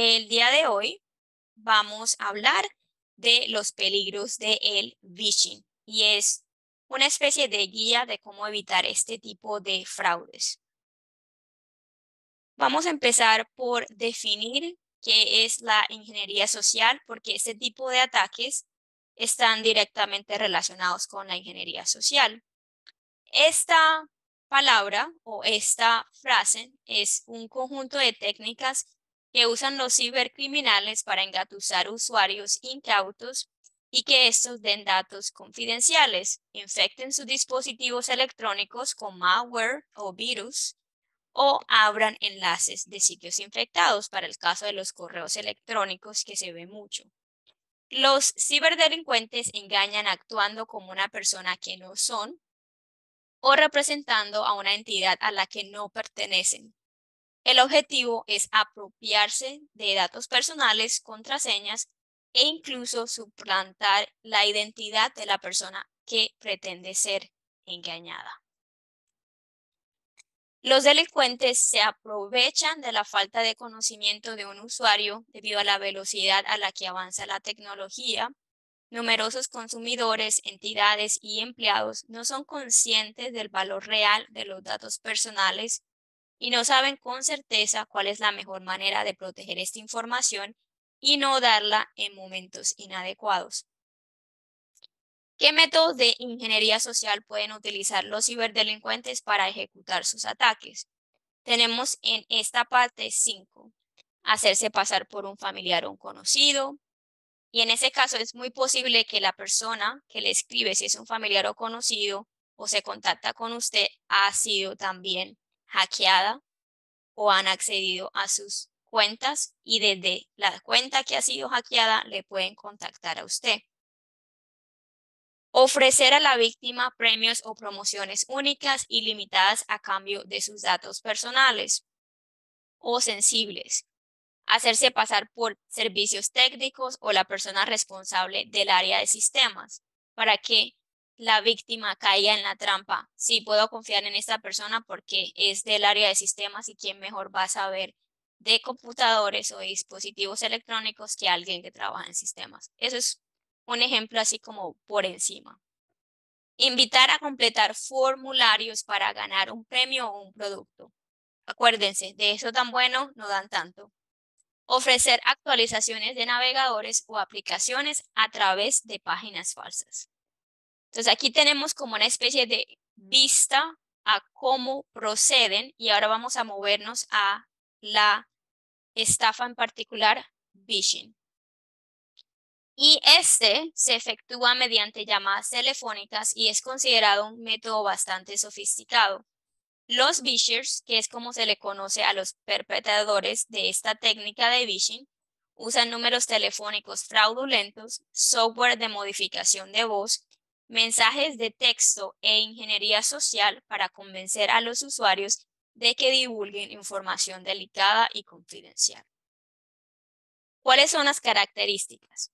El día de hoy vamos a hablar de los peligros del phishing y es una especie de guía de cómo evitar este tipo de fraudes. Vamos a empezar por definir qué es la ingeniería social porque este tipo de ataques están directamente relacionados con la ingeniería social. Esta palabra o esta frase es un conjunto de técnicas que usan los cibercriminales para engatusar usuarios incautos y que estos den datos confidenciales, infecten sus dispositivos electrónicos con malware o virus o abran enlaces de sitios infectados para el caso de los correos electrónicos que se ve mucho. Los ciberdelincuentes engañan actuando como una persona que no son o representando a una entidad a la que no pertenecen. El objetivo es apropiarse de datos personales, contraseñas e incluso suplantar la identidad de la persona que pretende ser engañada. Los delincuentes se aprovechan de la falta de conocimiento de un usuario debido a la velocidad a la que avanza la tecnología. Numerosos consumidores, entidades y empleados no son conscientes del valor real de los datos personales y no saben con certeza cuál es la mejor manera de proteger esta información y no darla en momentos inadecuados. ¿Qué métodos de ingeniería social pueden utilizar los ciberdelincuentes para ejecutar sus ataques? Tenemos en esta parte 5. Hacerse pasar por un familiar o un conocido. Y en ese caso es muy posible que la persona que le escribe, si es un familiar o conocido o se contacta con usted, ha sido también hackeada o han accedido a sus cuentas y desde la cuenta que ha sido hackeada le pueden contactar a usted. Ofrecer a la víctima premios o promociones únicas y limitadas a cambio de sus datos personales o sensibles. Hacerse pasar por servicios técnicos o la persona responsable del área de sistemas para que la víctima caiga en la trampa. Sí, puedo confiar en esta persona porque es del área de sistemas y quién mejor va a saber de computadores o dispositivos electrónicos que alguien que trabaja en sistemas. Eso es un ejemplo así como por encima. Invitar a completar formularios para ganar un premio o un producto. Acuérdense, de eso tan bueno no dan tanto. Ofrecer actualizaciones de navegadores o aplicaciones a través de páginas falsas. Entonces aquí tenemos como una especie de vista a cómo proceden y ahora vamos a movernos a la estafa en particular, phishing. Y este se efectúa mediante llamadas telefónicas y es considerado un método bastante sofisticado. Los phishers, que es como se le conoce a los perpetradores de esta técnica de phishing, usan números telefónicos fraudulentos, software de modificación de voz, mensajes de texto e ingeniería social para convencer a los usuarios de que divulguen información delicada y confidencial. ¿Cuáles son las características?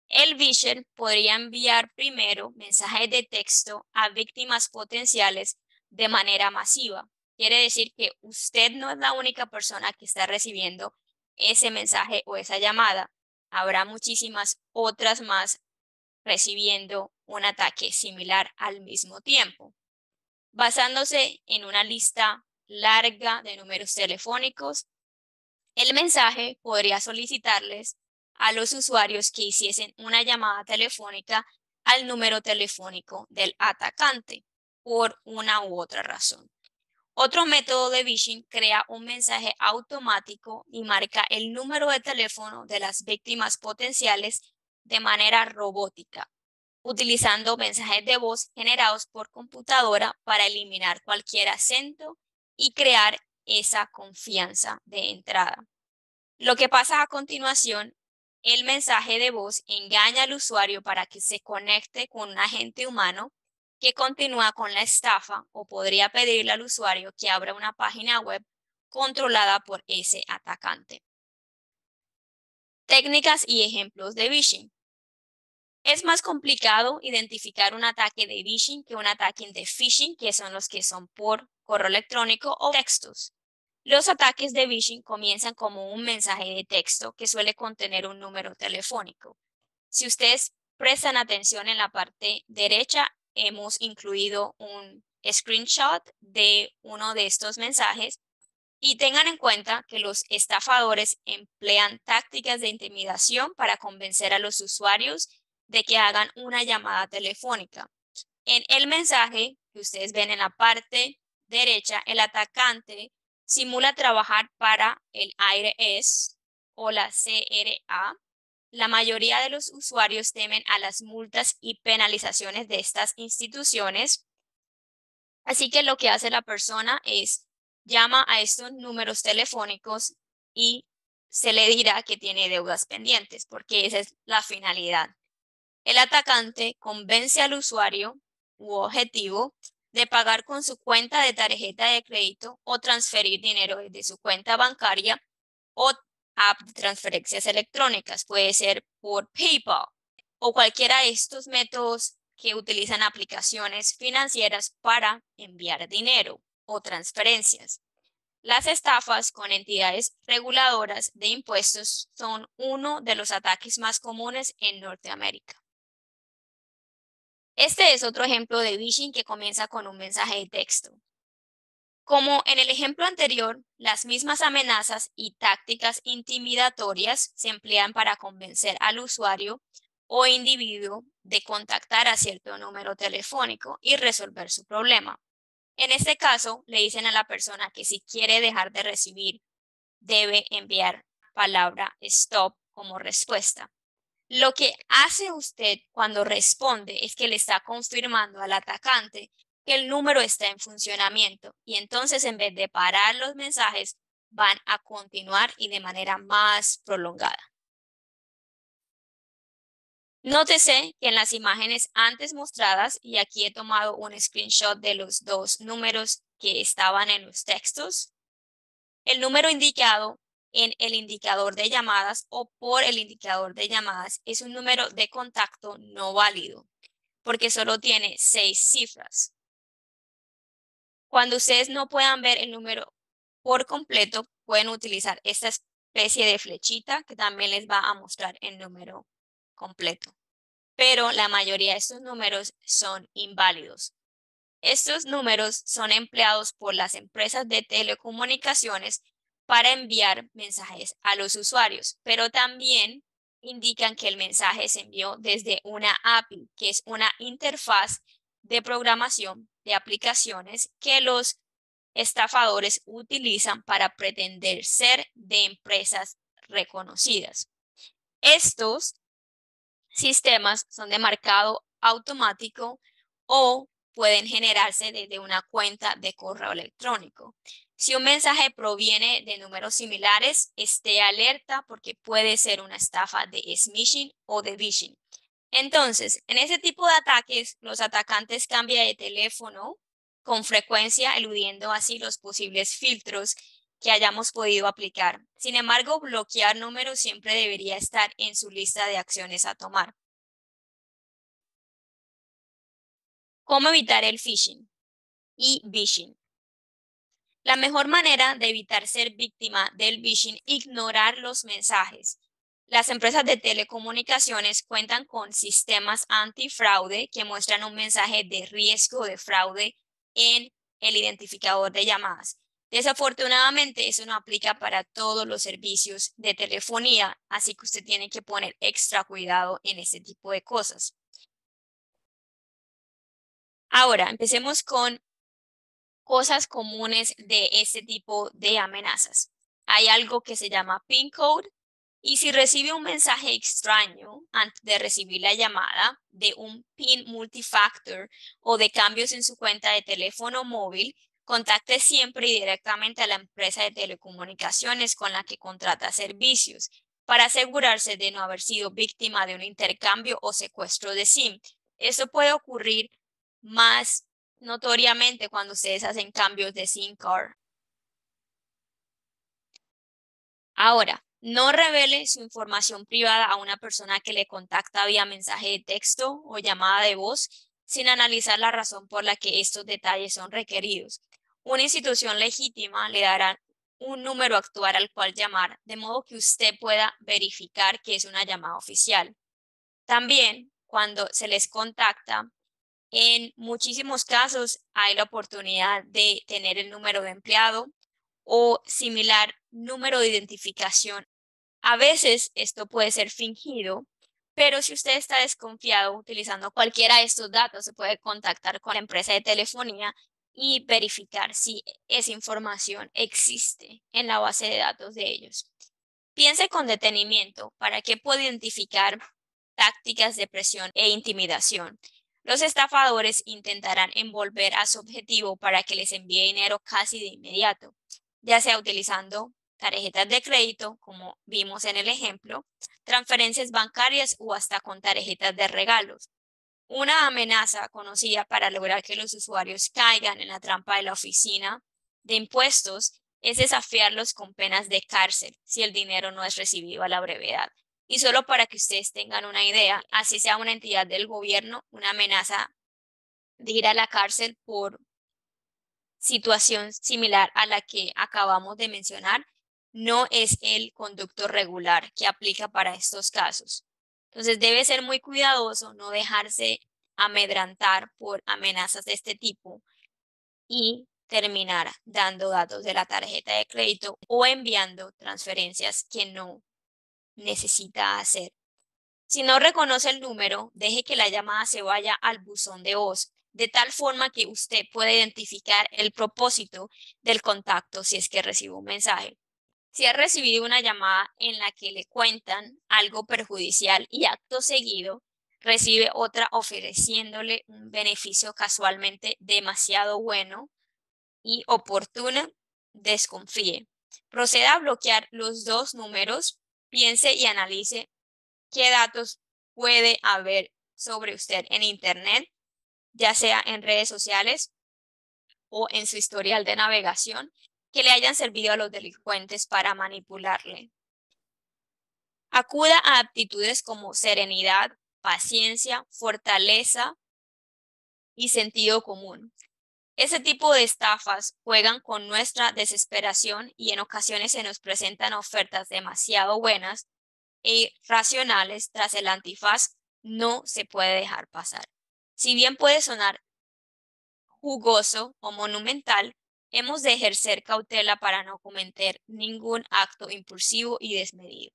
El phisher podría enviar primero mensajes de texto a víctimas potenciales de manera masiva. Quiere decir que usted no es la única persona que está recibiendo ese mensaje o esa llamada. Habrá muchísimas otras más recibiendo un ataque similar al mismo tiempo. Basándose en una lista larga de números telefónicos, el mensaje podría solicitarles a los usuarios que hiciesen una llamada telefónica al número telefónico del atacante por una u otra razón. Otro método de phishing crea un mensaje automático y marca el número de teléfono de las víctimas potenciales de manera robótica, utilizando mensajes de voz generados por computadora para eliminar cualquier acento y crear esa confianza de entrada. Lo que pasa a continuación, el mensaje de voz engaña al usuario para que se conecte con un agente humano que continúa con la estafa o podría pedirle al usuario que abra una página web controlada por ese atacante. Técnicas y ejemplos de phishing. Es más complicado identificar un ataque de phishing que un ataque de phishing, que son los que son por correo electrónico o textos. Los ataques de phishing comienzan como un mensaje de texto que suele contener un número telefónico. Si ustedes prestan atención en la parte derecha, hemos incluido un screenshot de uno de estos mensajes y tengan en cuenta que los estafadores emplean tácticas de intimidación para convencer a los usuarios de que hagan una llamada telefónica. En el mensaje que ustedes ven en la parte derecha, el atacante simula trabajar para el IRS o la CRA. La mayoría de los usuarios temen a las multas y penalizaciones de estas instituciones. Así que lo que hace la persona es llama a estos números telefónicos y se le dirá que tiene deudas pendientes, porque esa es la finalidad. El atacante convence al usuario u objetivo de pagar con su cuenta de tarjeta de crédito o transferir dinero desde su cuenta bancaria o app de transferencias electrónicas. Puede ser por PayPal o cualquiera de estos métodos que utilizan aplicaciones financieras para enviar dinero o transferencias. Las estafas con entidades reguladoras de impuestos son uno de los ataques más comunes en Norteamérica. Este es otro ejemplo de phishing que comienza con un mensaje de texto. Como en el ejemplo anterior, las mismas amenazas y tácticas intimidatorias se emplean para convencer al usuario o individuo de contactar a cierto número telefónico y resolver su problema. En este caso, le dicen a la persona que si quiere dejar de recibir, debe enviar palabra stop como respuesta. Lo que hace usted cuando responde es que le está confirmando al atacante que el número está en funcionamiento y entonces en vez de parar los mensajes van a continuar y de manera más prolongada. Nótese que en las imágenes antes mostradas, y aquí he tomado un screenshot de los dos números que estaban en los textos, el número indicado en el indicador de llamadas o por el indicador de llamadas es un número de contacto no válido porque solo tiene 6 cifras. Cuando ustedes no puedan ver el número por completo, pueden utilizar esta especie de flechita que también les va a mostrar el número completo. Pero la mayoría de estos números son inválidos. Estos números son empleados por las empresas de telecomunicaciones para enviar mensajes a los usuarios, pero también indican que el mensaje se envió desde una API, que es una interfaz de programación de aplicaciones que los estafadores utilizan para pretender ser de empresas reconocidas. Estos sistemas son de marcado automático o pueden generarse desde una cuenta de correo electrónico. Si un mensaje proviene de números similares, esté alerta porque puede ser una estafa de smishing o de phishing. Entonces, en ese tipo de ataques, los atacantes cambian de teléfono con frecuencia, eludiendo así los posibles filtros que hayamos podido aplicar. Sin embargo, bloquear números siempre debería estar en su lista de acciones a tomar. ¿Cómo evitar el phishing y vishing? La mejor manera de evitar ser víctima del phishing es ignorar los mensajes. Las empresas de telecomunicaciones cuentan con sistemas antifraude que muestran un mensaje de riesgo de fraude en el identificador de llamadas. Desafortunadamente, eso no aplica para todos los servicios de telefonía, así que usted tiene que poner extra cuidado en este tipo de cosas. Ahora, empecemos con cosas comunes de este tipo de amenazas. Hay algo que se llama PIN code y si recibe un mensaje extraño antes de recibir la llamada de un PIN multifactor o de cambios en su cuenta de teléfono móvil, contacte siempre y directamente a la empresa de telecomunicaciones con la que contrata servicios para asegurarse de no haber sido víctima de un intercambio o secuestro de SIM. Eso puede ocurrir más notoriamente cuando ustedes hacen cambios de SIM card. Ahora, no revele su información privada a una persona que le contacta vía mensaje de texto o llamada de voz sin analizar la razón por la que estos detalles son requeridos. Una institución legítima le dará un número actual al cual llamar, de modo que usted pueda verificar que es una llamada oficial. También, cuando se les contacta, en muchísimos casos hay la oportunidad de tener el número de empleado o similar número de identificación. A veces esto puede ser fingido, pero si usted está desconfiado utilizando cualquiera de estos datos, se puede contactar con la empresa de telefonía y verificar si esa información existe en la base de datos de ellos. Piense con detenimiento para que pueda identificar tácticas de presión e intimidación. Los estafadores intentarán envolver a su objetivo para que les envíe dinero casi de inmediato, ya sea utilizando tarjetas de crédito, como vimos en el ejemplo, transferencias bancarias o hasta con tarjetas de regalos. Una amenaza conocida para lograr que los usuarios caigan en la trampa de la oficina de impuestos es desafiarlos con penas de cárcel si el dinero no es recibido a la brevedad. Y solo para que ustedes tengan una idea, así sea una entidad del gobierno, una amenaza de ir a la cárcel por situación similar a la que acabamos de mencionar, no es el conducto regular que aplica para estos casos. Entonces debe ser muy cuidadoso, no dejarse amedrantar por amenazas de este tipo y terminar dando datos de la tarjeta de crédito o enviando transferencias que no necesita hacer. Si no reconoce el número, deje que la llamada se vaya al buzón de voz, de tal forma que usted pueda identificar el propósito del contacto si es que recibe un mensaje. Si ha recibido una llamada en la que le cuentan algo perjudicial y acto seguido recibe otra ofreciéndole un beneficio casualmente demasiado bueno y oportuno, desconfíe. Proceda a bloquear los dos números, piense y analice qué datos puede haber sobre usted en Internet, ya sea en redes sociales o en su historial de navegación, que le hayan servido a los delincuentes para manipularle. Acuda a aptitudes como serenidad, paciencia, fortaleza y sentido común. Ese tipo de estafas juegan con nuestra desesperación y en ocasiones se nos presentan ofertas demasiado buenas e racionales tras el antifaz. No se puede dejar pasar. Si bien puede sonar jugoso o monumental, hemos de ejercer cautela para no cometer ningún acto impulsivo y desmedido.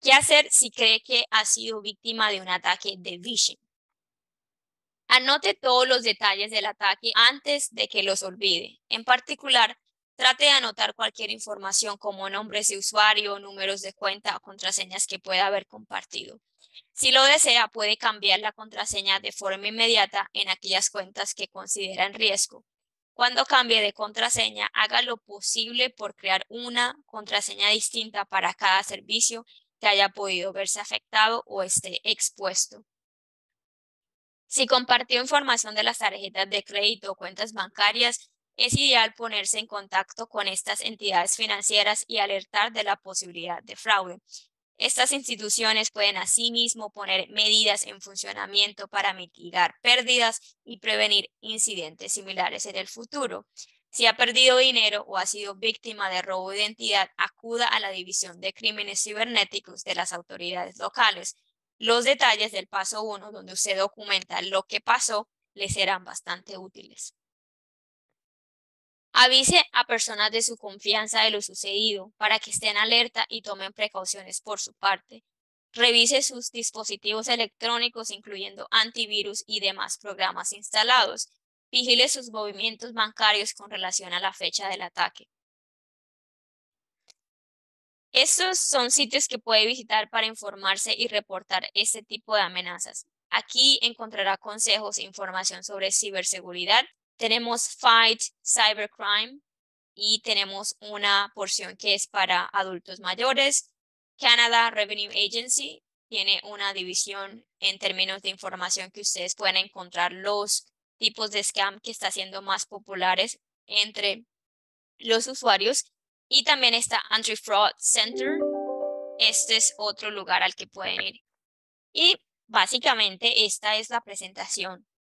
¿Qué hacer si cree que ha sido víctima de un ataque de phishing? Anote todos los detalles del ataque antes de que los olvide. En particular, trate de anotar cualquier información como nombres de usuario, números de cuenta o contraseñas que pueda haber compartido. Si lo desea, puede cambiar la contraseña de forma inmediata en aquellas cuentas que considera en riesgo. Cuando cambie de contraseña, haga lo posible por crear una contraseña distinta para cada servicio que haya podido verse afectado o esté expuesto. Si compartió información de las tarjetas de crédito o cuentas bancarias, es ideal ponerse en contacto con estas entidades financieras y alertar de la posibilidad de fraude. Estas instituciones pueden asimismo poner medidas en funcionamiento para mitigar pérdidas y prevenir incidentes similares en el futuro. Si ha perdido dinero o ha sido víctima de robo de identidad, acuda a la División de Crímenes Cibernéticos de las autoridades locales. Los detalles del paso 1, donde usted documenta lo que pasó, le serán bastante útiles. Avise a personas de su confianza de lo sucedido para que estén alerta y tomen precauciones por su parte. Revise sus dispositivos electrónicos, incluyendo antivirus y demás programas instalados. Vigile sus movimientos bancarios con relación a la fecha del ataque. Estos son sitios que puede visitar para informarse y reportar este tipo de amenazas. Aquí encontrará consejos e información sobre ciberseguridad. Tenemos Fight Cybercrime y tenemos una porción que es para adultos mayores. Canada Revenue Agency tiene una división en términos de información que ustedes pueden encontrar los tipos de scam que están siendo más populares entre los usuarios. Y también está Anti-Fraud Center. Este es otro lugar al que pueden ir. Y básicamente esta es la presentación